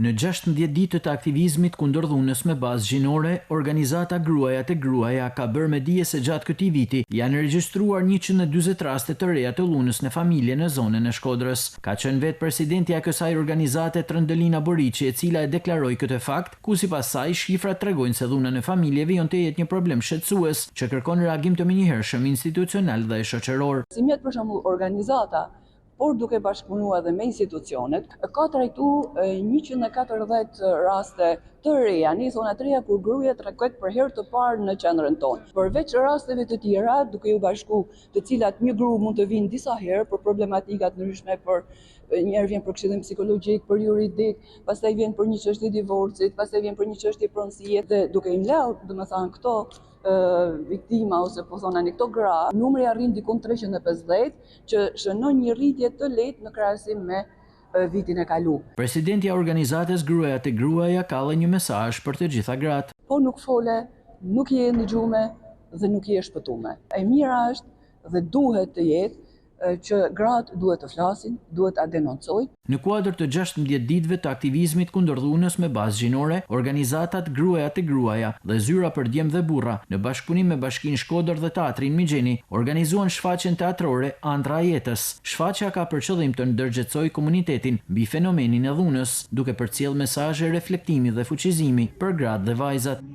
Në 16 ditë të aktivizmit kundër dhunës me bazë gjinore, organizata Gruaja te Gruaja ka bërë me dije se gjatë këtij viti janë regjistruar 140 raste të reja të dhunës në familje në zonën e Shkodrës. Ka qenë vetë presidentja e kësaj organizate Trëndëlina Boriçi, e cila e deklaroi këtë fakt, ku sipas saj shifrat tregojnë se dhuna në familje vijon të jetë një problem shqetësues që kërkon reagim të menjëhershëm institucional dhe shoqëror. Si mjet për shembull organizata, por duke bashkëpunuar edhe me institucionet, ka trajtuar 140 raste të reja, në zona të reja kur gruaja tregohet për herë të parë në qendrën tonë. Përveç rasteve të tjera, duke u bashku, të cilat një grup mund të vinë disa herë për problematika të ndryshme, për njerë vjen për këshillim psikologjik, për juridik, pastaj vjen për një çështje divorcit, pastaj vjen për një çështje pronësie, dhe duke i mbledh, domethënë këto viktima ose po thonani këto gra, numri arrin diku 350, që shënon një rritje të lehtë në krahasim me vitin e kaluar. Presidenti e organizatës Gruaja te Gruaja ka dhënë një mesazh për të gjitha gratë. Po nuk fole, nuk je ndëgjume dhe nuk je shpëtume. E mira është dhe duhet të jetë që gratë duhet të flasin, duhet ta denoncojnë. Në kuadër të 16 ditëve të aktivizmit kundër dhunës me bazë gjinore, organizatat Gruaja te Gruaja dhe Zyra për Djem dhe Burra, në bashkëpunim me Bashkinë Shkodër dhe Teatrin Migjeni, organizuan shfaqjen teatrore Andra e jetës. Shfaqja ka për qëllim të ndërgjegjësojë komunitetin mbi fenomenin e dhunës, duke përcjellë mesazhe reflektimi dhe fuqizimi për gratë dhe vajzat.